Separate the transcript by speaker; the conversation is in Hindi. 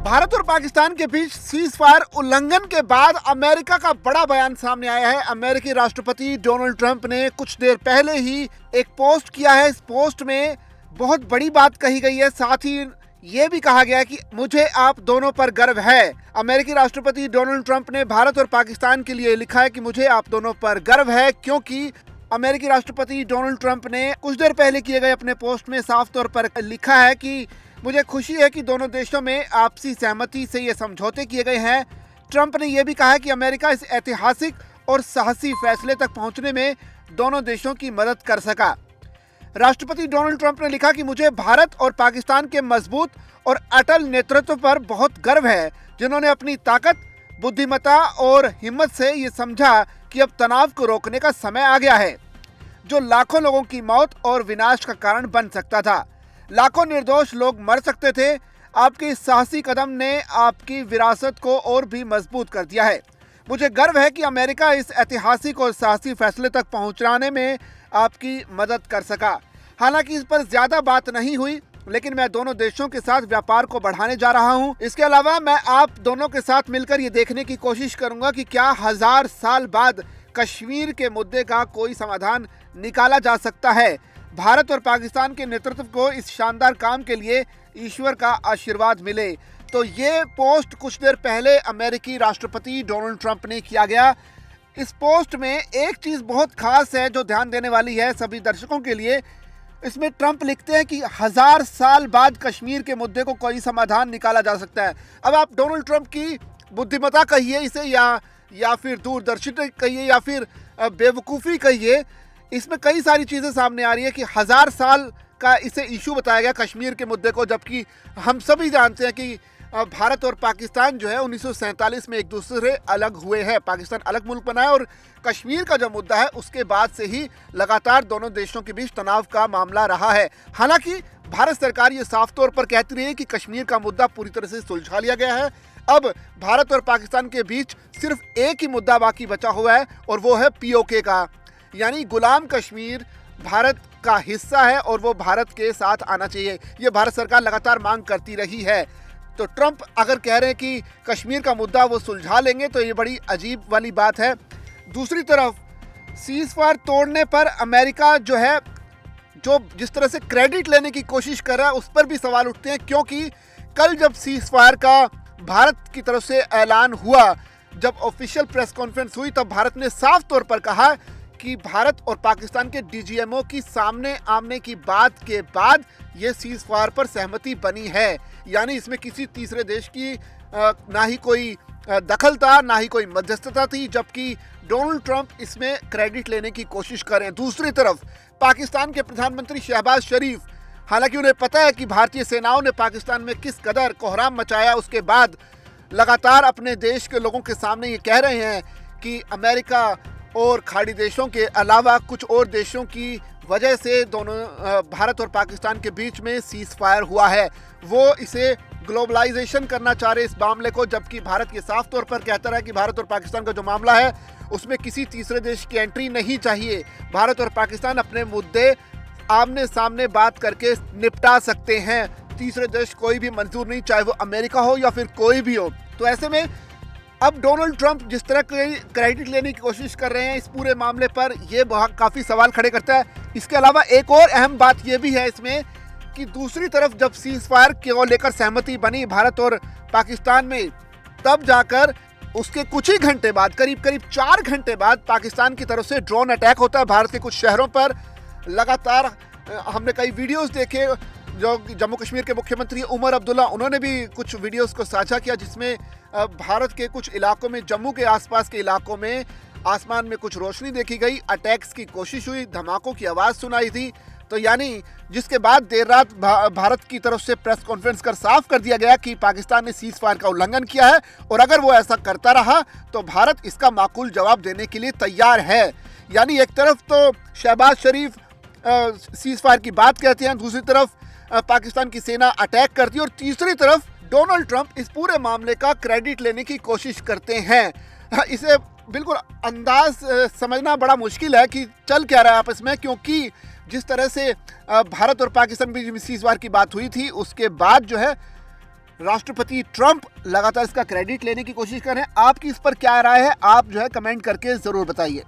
Speaker 1: भारत और पाकिस्तान के बीच सीज फायर उल्लंघन के बाद अमेरिका का बड़ा बयान सामने आया है। अमेरिकी राष्ट्रपति डोनाल्ड ट्रंप ने कुछ देर पहले ही एक पोस्ट किया है। इस पोस्ट में बहुत बड़ी बात कही गई है, साथ ही ये भी कहा गया है कि मुझे आप दोनों पर गर्व है। अमेरिकी राष्ट्रपति डोनाल्ड ट्रंप ने भारत और पाकिस्तान के लिए लिखा है कि मुझे आप दोनों पर गर्व है, क्योंकि अमेरिकी राष्ट्रपति डोनाल्ड ट्रंप ने कुछ देर पहले किए गए अपने पोस्ट में साफ तौर पर लिखा है कि मुझे खुशी है कि दोनों देशों में आपसी सहमति से ये समझौते किए गए हैं। ट्रंप ने यह भी कहा है कि अमेरिका इस ऐतिहासिक और साहसी फैसले तक पहुंचने में दोनों देशों की मदद कर सका। राष्ट्रपति डोनाल्ड ट्रंप ने लिखा कि मुझे भारत और पाकिस्तान के मजबूत और अटल नेतृत्व पर बहुत गर्व है, जिन्होंने अपनी ताकत, बुद्धिमत्ता और हिम्मत से ये समझा कि अब तनाव को रोकने का समय आ गया है, जो लाखों लोगों की मौत और विनाश का कारण बन सकता था। लाखों निर्दोष लोग मर सकते थे। आपके इस साहसी कदम ने आपकी विरासत को और भी मजबूत कर दिया है। मुझे गर्व है कि अमेरिका इस ऐतिहासिक और साहसी फैसले तक पहुंचाने में आपकी मदद कर सका। हालांकि इस पर ज्यादा बात नहीं हुई, लेकिन मैं दोनों देशों के साथ व्यापार को बढ़ाने जा रहा हूं। इसके अलावा मैं आप दोनों के साथ मिलकर ये देखने की कोशिश करूंगा कि क्या 1000 साल बाद कश्मीर के मुद्दे का कोई समाधान निकाला जा सकता है। भारत और पाकिस्तान के नेतृत्व को इस शानदार काम के लिए ईश्वर का आशीर्वाद मिले। तो ये पोस्ट कुछ देर पहले अमेरिकी राष्ट्रपति डोनाल्ड ट्रंप ने किया गया। इस पोस्ट में एक चीज़ बहुत खास है जो ध्यान देने वाली है सभी दर्शकों के लिए। इसमें ट्रंप लिखते हैं कि 1000 साल बाद कश्मीर के मुद्दे को कोई समाधान निकाला जा सकता है। अब आप डोनाल्ड ट्रंप की बुद्धिमत्ता कहिए इसे, या फिर दूरदर्शिता कहिए, या फिर बेवकूफ़ी कहिए, इसमें कई सारी चीज़ें सामने आ रही है कि 1000 साल का इसे इशू बताया गया कश्मीर के मुद्दे को, जबकि हम सभी जानते हैं कि भारत और पाकिस्तान जो है 1947 में एक दूसरे अलग हुए हैं। पाकिस्तान अलग मुल्क बना है और कश्मीर का जो मुद्दा है उसके बाद से ही लगातार दोनों देशों के बीच तनाव का मामला रहा है। हालांकि भारत सरकार ये साफ तौर पर कहती रही है कि कश्मीर का मुद्दा पूरी तरह से सुलझा लिया गया है। अब भारत और पाकिस्तान के बीच सिर्फ एक ही मुद्दा बाकी बचा हुआ है और वो है POK का, यानी गुलाम कश्मीर भारत का हिस्सा है और वो भारत के साथ आना चाहिए। ये भारत सरकार लगातार मांग करती रही है। तो ट्रंप अगर कह रहे हैं कि कश्मीर का मुद्दा वो सुलझा लेंगे तो ये बड़ी अजीब वाली बात है। दूसरी तरफ सीज फायर तोड़ने पर अमेरिका जो है, जो जिस तरह से क्रेडिट लेने की कोशिश कर रहा है उस पर भी सवाल उठते हैं, क्योंकि कल जब सीज फायर का भारत की तरफ से ऐलान हुआ, जब ऑफिशियल प्रेस कॉन्फ्रेंस हुई, तब भारत ने साफ तौर पर कहा कि भारत और पाकिस्तान के DGMO की सामने आमने की बात के बाद ये सीज फायर पर सहमति बनी है। यानी इसमें किसी तीसरे देश की ना ही कोई दखल था, ना ही कोई मध्यस्थता थी, जबकि डोनाल्ड ट्रंप इसमें क्रेडिट लेने की कोशिश करें। दूसरी तरफ पाकिस्तान के प्रधानमंत्री शहबाज शरीफ, हालांकि उन्हें पता है कि भारतीय सेनाओं ने पाकिस्तान में किस कदर कोहराम मचाया, उसके बाद लगातार अपने देश के लोगों के सामने ये कह रहे हैं कि अमेरिका और खाड़ी देशों के अलावा कुछ और देशों की वजह से दोनों भारत और पाकिस्तान के बीच में सीज फायर हुआ है। वो इसे ग्लोबलाइजेशन करना चाह रहे इस मामले को, जबकि भारत ये साफ तौर पर कहता रहा कि भारत और पाकिस्तान का जो मामला है उसमें किसी तीसरे देश की एंट्री नहीं चाहिए। भारत और पाकिस्तान अपने मुद्दे आमने सामने बात करके निपटा सकते हैं। तीसरे देश कोई भी मंजूर नहीं, चाहे वो अमेरिका हो या फिर कोई भी हो। तो ऐसे में अब डोनाल्ड ट्रंप जिस तरह के क्रेडिट लेने की कोशिश कर रहे हैं इस पूरे मामले पर, ये काफ़ी सवाल खड़े करता है। इसके अलावा एक और अहम बात ये भी है इसमें कि दूसरी तरफ जब सीज फायर को लेकर सहमति बनी भारत और पाकिस्तान में, तब जाकर उसके कुछ ही घंटे बाद, करीब 4 घंटे बाद, पाकिस्तान की तरफ से ड्रोन अटैक होता है भारत के कुछ शहरों पर। लगातार हमने कई वीडियोज़ देखे, जो जम्मू कश्मीर के मुख्यमंत्री उमर अब्दुल्ला, उन्होंने भी कुछ वीडियोस को साझा किया, जिसमें भारत के कुछ इलाकों में, जम्मू के आसपास के इलाकों में आसमान में कुछ रोशनी देखी गई, अटैक्स की कोशिश हुई, धमाकों की आवाज़ सुनाई थी। तो यानी जिसके बाद देर रात भारत की तरफ से प्रेस कॉन्फ्रेंस कर साफ कर दिया गया कि पाकिस्तान ने सीज फायर का उल्लंघन किया है और अगर वो ऐसा करता रहा तो भारत इसका माकूल जवाब देने के लिए तैयार है। यानी एक तरफ तो शहबाज शरीफ सीज फायर की बात कहते हैं, दूसरी तरफ पाकिस्तान की सेना अटैक करती है और तीसरी तरफ डोनाल्ड ट्रंप इस पूरे मामले का क्रेडिट लेने की कोशिश करते हैं। इसे बिल्कुल अंदाज समझना बड़ा मुश्किल है कि चल क्या रहा है आपस में, क्योंकि जिस तरह से भारत और पाकिस्तान में सीज फायर की बात हुई थी उसके बाद जो है राष्ट्रपति ट्रंप लगातार इसका क्रेडिट लेने की कोशिश कर रहे हैं। आपकी इस पर क्या राय है, आप जो है कमेंट करके जरूर बताइए।